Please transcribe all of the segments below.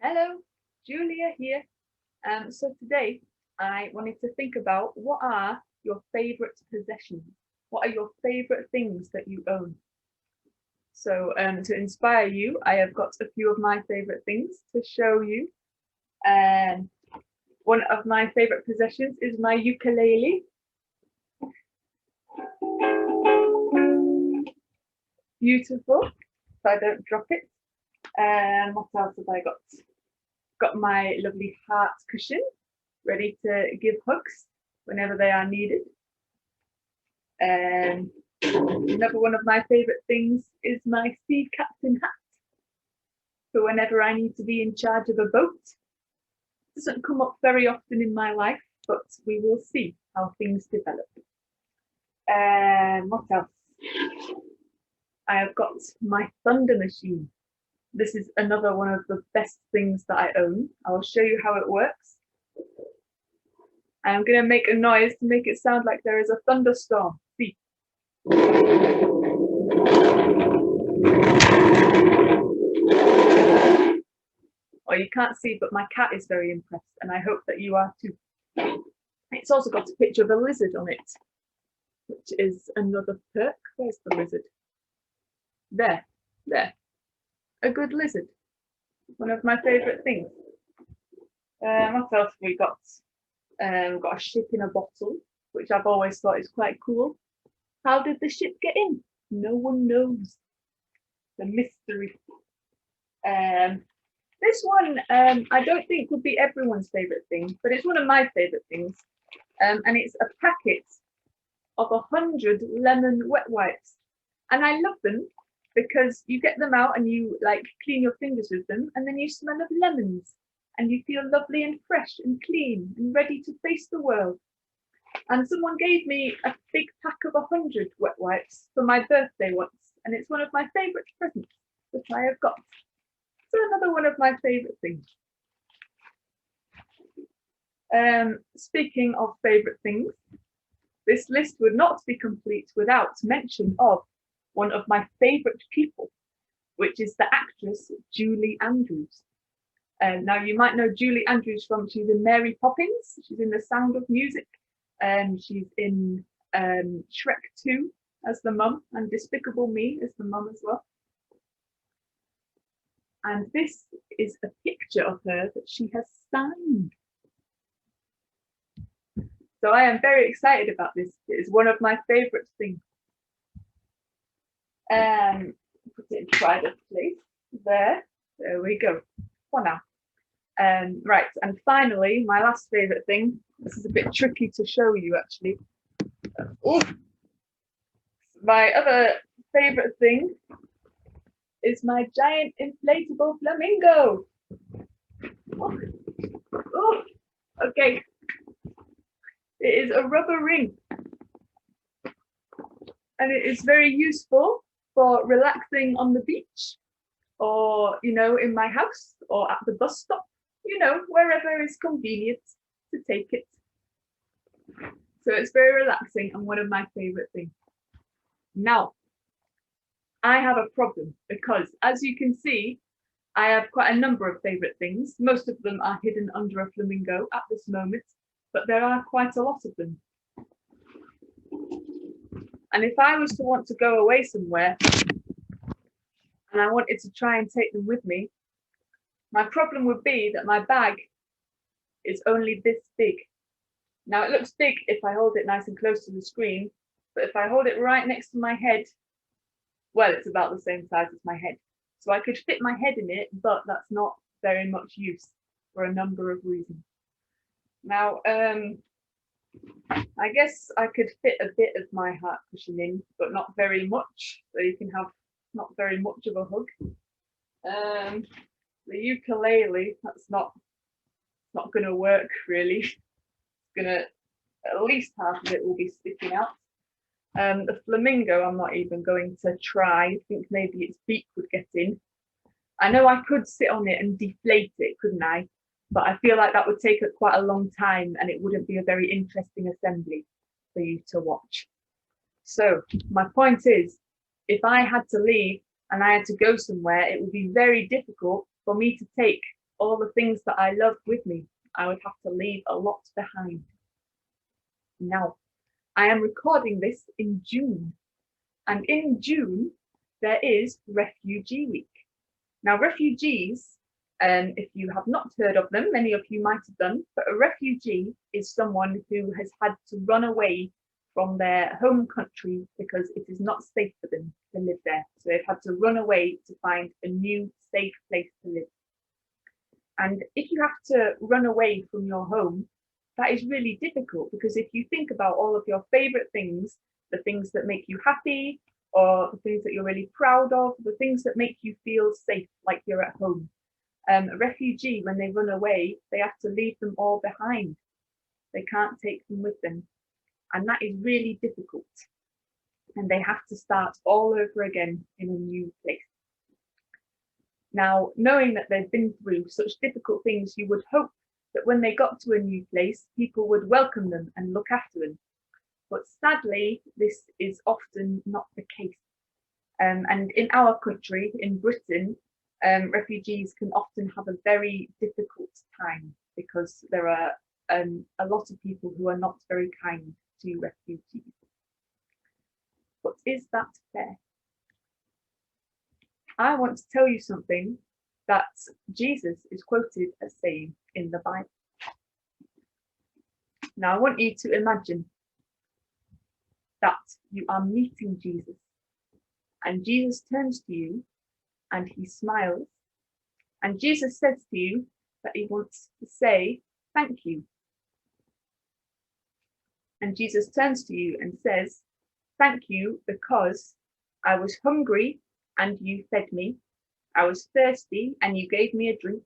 Hello, Julia here. So today I wanted to think about what are your favorite possessions? What are your favorite things that you own? So to inspire you, I have got a few of my favorite things to show you. And one of my favorite possessions is my ukulele. Beautiful, so I don't drop it. And what else have I got? Got my lovely heart cushion, ready to give hugs whenever they are needed. And another one of my favorite things is my sea captain hat. For whenever I need to be in charge of a boat. It doesn't come up very often in my life, but we will see how things develop. And what else? I have got my thunder machine. This is another one of the best things that I own. I will show you how it works. I'm going to make a noise to make it sound like there is a thunderstorm. See. Oh, you can't see, but my cat is very impressed, and I hope that you are too. It's also got a picture of a lizard on it, which is another perk. Where's the lizard? There. A good lizard. One of my favourite things. What else have we got? We've got a ship in a bottle, which I've always thought is quite cool. How did the ship get in? No one knows. The mystery. This one I don't think would be everyone's favourite thing, but it's one of my favourite things. And it's a packet of 100 lemon wet wipes. And I love them because you get them out and you like clean your fingers with them, and then you smell of lemons and you feel lovely and fresh and clean and ready to face the world. And someone gave me a big pack of 100 wet wipes for my birthday once, and it's one of my favourite presents that I have got. So another one of my favourite things. Speaking of favourite things, this list would not be complete without mention of one of my favourite people, which is the actress Julie Andrews. Now you might know Julie Andrews from, she's in Mary Poppins, she's in The Sound of Music, she's in Shrek 2 as the mum, and Despicable Me as the mum as well. And this is a picture of her that she has signed. So I am very excited about this. It is one of my favourite things. Put it in private place. There we go. For now. Right, and finally, my last favourite thing. This is a bit tricky to show you actually. My other favourite thing is my giant inflatable flamingo. Oh, okay. It is a rubber ring. And it is very useful for relaxing on the beach, or, you know, in my house, or at the bus stop, you know, wherever is convenient to take it. So it's very relaxing and one of my favourite things. Now, I have a problem because, as you can see, I have quite a number of favourite things. Most of them are hidden under a flamingo at this moment, but there are quite a lot of them. And if I was to want to go away somewhere and I wanted to try and take them with me, my problem would be that my bag is only this big. Now it looks big if I hold it nice and close to the screen, but if I hold it right next to my head, well, it's about the same size as my head. So I could fit my head in it, but that's not very much use for a number of reasons. Now, I guess I could fit a bit of my heart cushion in, but not very much, so you can have not very much of a hug. The ukulele, that's not going to work really. It's gonna, at least half of it will be sticking out. The flamingo, I'm not even going to try. I think maybe its beak would get in. I know I could sit on it and deflate it, couldn't I? But I feel like that would take quite a long time and it wouldn't be a very interesting assembly for you to watch. So my point is, if I had to leave and I had to go somewhere, it would be very difficult for me to take all the things that I loved with me, I would have to leave a lot behind. Now, I am recording this in June, and in June there is Refugee Week. Now, refugees, if you have not heard of them, many of you might have done, but a refugee is someone who has had to run away from their home country because it is not safe for them to live there. So they've had to run away to find a new safe place to live. And if you have to run away from your home, that is really difficult, because if you think about all of your favorite things, the things that make you happy, or the things that you're really proud of, the things that make you feel safe, like you're at home. A refugee, when they run away, they have to leave them all behind. They can't take them with them. And that is really difficult. And they have to start all over again in a new place. Now, knowing that they've been through such difficult things, you would hope that when they got to a new place, people would welcome them and look after them. But sadly, this is often not the case. And in our country, in Britain, refugees can often have a very difficult time, because there are a lot of people who are not very kind to refugees. But is that fair? I want to tell you something that Jesus is quoted as saying in the Bible. Now, I want you to imagine that you are meeting Jesus, and Jesus turns to you and he smiles, and Jesus says to you that he wants to say thank you. And Jesus turns to you and says, thank you because I was hungry and you fed me. I was thirsty and you gave me a drink.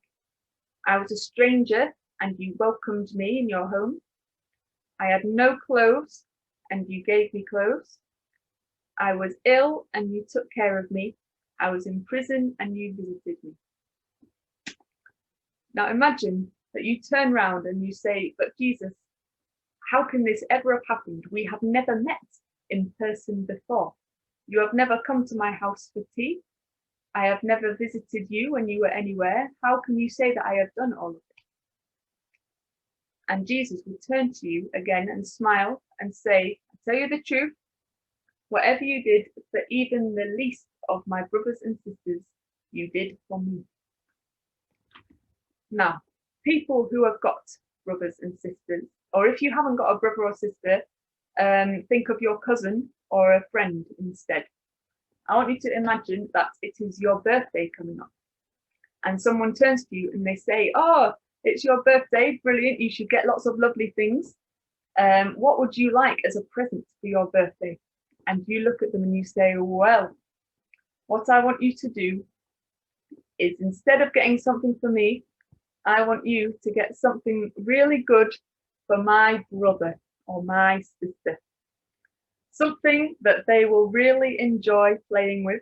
I was a stranger and you welcomed me in your home. I had no clothes and you gave me clothes. I was ill and you took care of me. I was in prison and you visited me. Now imagine that you turn round and you say, but Jesus, how can this ever have happened? We have never met in person before. You have never come to my house for tea. I have never visited you when you were anywhere. How can you say that I have done all of it? And Jesus will turn to you again and smile and say, I tell you the truth, whatever you did for even the least of my brothers and sisters, you did for me. Now, people who have got brothers and sisters, or if you haven't got a brother or sister, think of your cousin or a friend instead. I want you to imagine that it is your birthday coming up, and someone turns to you and they say, oh, it's your birthday, brilliant, you should get lots of lovely things. What would you like as a present for your birthday? And you look at them and you say, well, what I want you to do is, instead of getting something for me, I want you to get something really good for my brother or my sister. Something that they will really enjoy playing with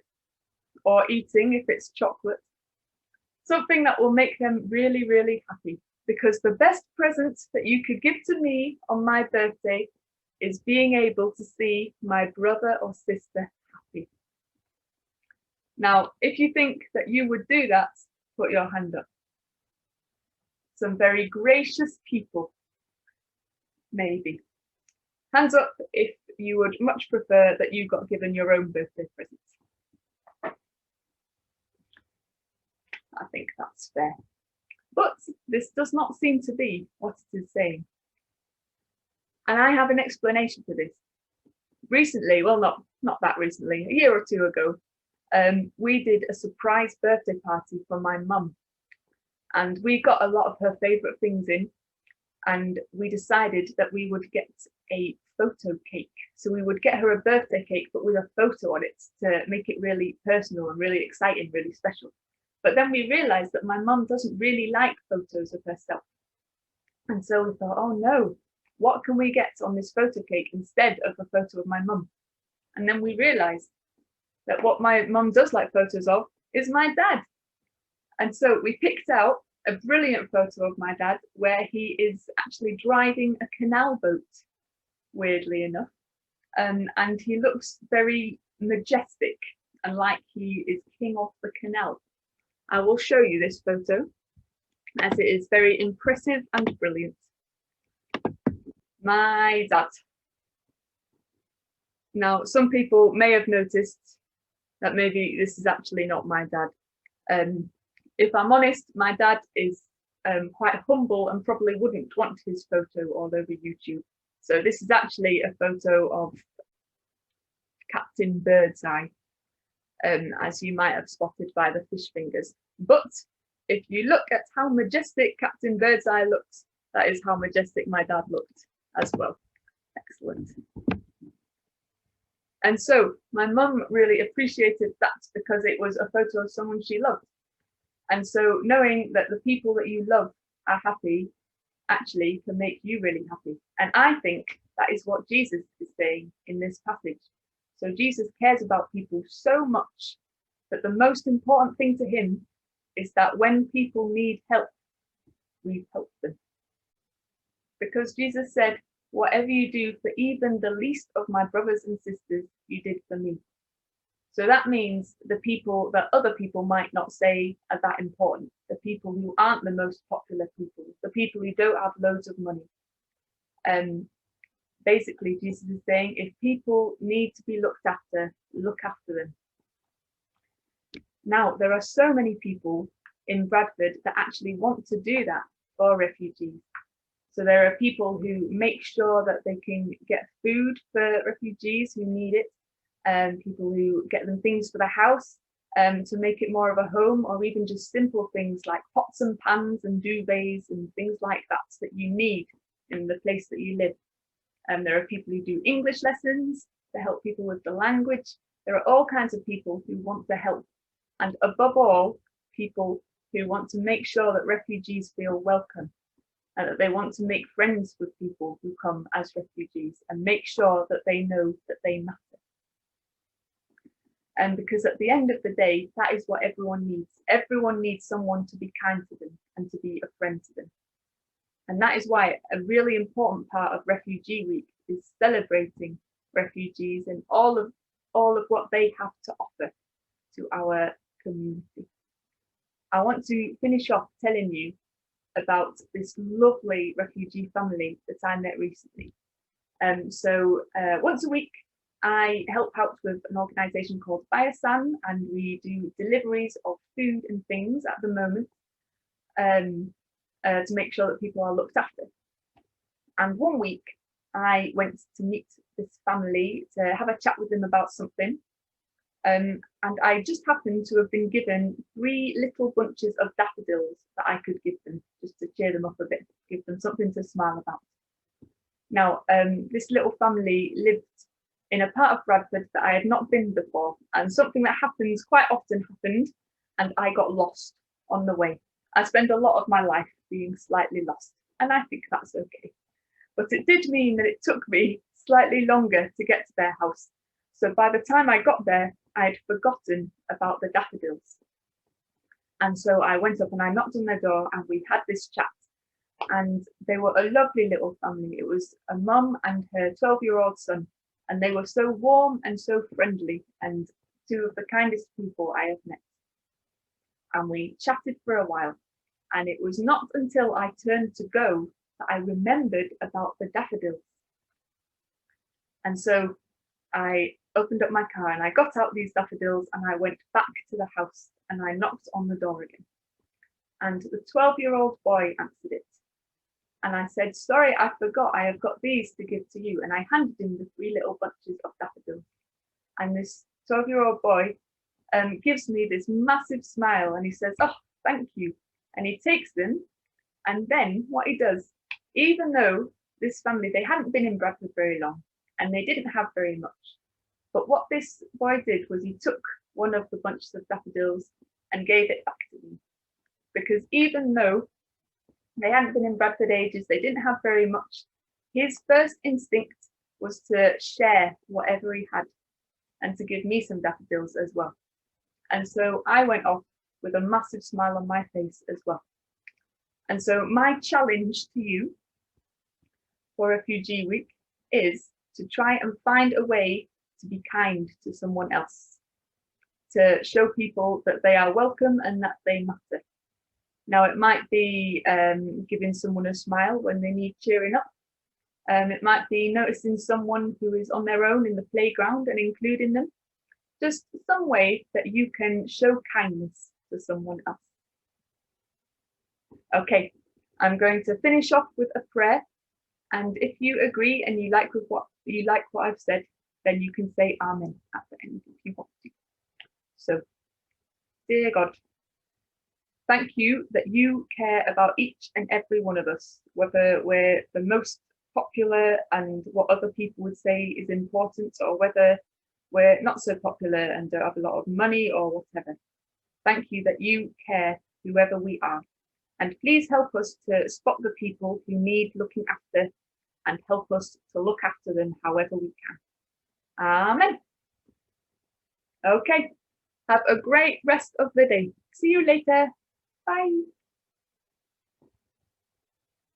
or eating if it's chocolate. Something that will make them really, really happy. Because the best present that you could give to me on my birthday is being able to see my brother or sister happy. Now, if you think that you would do that, put your hand up. Some very gracious people, maybe. Hands up if you would much prefer that you got given your own birthday present. I think that's fair. But this does not seem to be what it is saying. And I have an explanation for this. Recently, well, not that recently, a year or two ago, we did a surprise birthday party for my mum. And we got a lot of her favourite things in, and we decided that we would get a photo cake. So we would get her a birthday cake, but with a photo on it to make it really personal and really exciting, really special. But then we realised that my mum doesn't really like photos of herself. And so we thought, oh no, what can we get on this photo cake instead of a photo of my mum? And then we realised that what my mum does like photos of is my dad. And so we picked out a brilliant photo of my dad where he is actually driving a canal boat, weirdly enough. And he looks very majestic and like he is king of the canal. I will show you this photo. as it is very impressive and brilliant. My dad. Now, some people may have noticed that maybe this is actually not my dad. If I'm honest, my dad is quite humble and probably wouldn't want his photo all over YouTube. So this is actually a photo of Captain Birdseye, as you might have spotted by the fish fingers. But if you look at how majestic Captain Birdseye looks, that is how majestic my dad looked as well. Excellent. And so my mum really appreciated that because it was a photo of someone she loved. And so knowing that the people that you love are happy actually can make you really happy. And I think that is what Jesus is saying in this passage. So Jesus cares about people so much that the most important thing to him is that when people need help, we help them. Because Jesus said, whatever you do for even the least of my brothers and sisters, you did for me. So that means the people that other people might not say are that important, the people who aren't the most popular people, the people who don't have loads of money. Basically, Jesus is saying, if people need to be looked after, look after them. Now, there are so many people in Bradford that actually want to do that for refugees. So there are people who make sure that they can get food for refugees who need it, people who get them things for the house to make it more of a home, or even just simple things like pots and pans and duvets and things like that you need in the place that you live. There are people who do English lessons to help people with the language. There are all kinds of people who want to help. And above all, people who want to make sure that refugees feel welcome and that they want to make friends with people who come as refugees and make sure that they know that they matter. And because at the end of the day, that is what everyone needs. Everyone needs someone to be kind to them and to be a friend to them. And that is why a really important part of Refugee Week is celebrating refugees and all of what they have to offer to our community. I want to finish off telling you about this lovely refugee family that I met recently. So once a week, I help out with an organisation called Biosan, and we do deliveries of food and things at the moment to make sure that people are looked after. And one week, I went to meet this family to have a chat with them about something. And I just happened to have been given 3 little bunches of daffodils that I could give them just to cheer them up a bit, give them something to smile about. Now, this little family lived in a part of Bradford that I had not been before, and something that happens quite often happened, and I got lost on the way. I spend a lot of my life being slightly lost, and I think that's okay. But it did mean that it took me slightly longer to get to their house. So by the time I got there, I had forgotten about the daffodils. And so I went up and I knocked on their door and we had this chat. And they were a lovely little family. It was a mum and her 12-year-old son. And they were so warm and so friendly and 2 of the kindest people I have met. And we chatted for a while. And it was not until I turned to go that I remembered about the daffodils. And so I opened up my car and I got out these daffodils and I went back to the house and I knocked on the door again. And the 12-year-old boy answered it. And I said, sorry, I forgot, I have got these to give to you. And I handed him the 3 little bunches of daffodils. And this 12-year-old boy gives me this massive smile and he says, oh, thank you. And he takes them. And then what he does, even though this family, they hadn't been in Bradford very long and they didn't have very much. But what this boy did was he took one of the bunches of daffodils and gave it back to me. Because even though they hadn't been in Bradford ages, they didn't have very much, his first instinct was to share whatever he had and to give me some daffodils as well. And so I went off with a massive smile on my face as well. And so my challenge to you for Refugee Week is to try and find a way to be kind to someone else, to show people that they are welcome and that they matter. Now, it might be giving someone a smile when they need cheering up. It might be noticing someone who is on their own in the playground and including them. Just some way that you can show kindness to someone else. Okay, I'm going to finish off with a prayer. And if you agree and you like what I've said, then you can say Amen at the end if you want to. So, dear God, thank you that you care about each and every one of us, whether we're the most popular and what other people would say is important, or whether we're not so popular and don't have a lot of money or whatever. Thank you that you care whoever we are. And please help us to spot the people who need looking after and help us to look after them however we can. Amen. Okay, have a great rest of the day. See you later. Bye.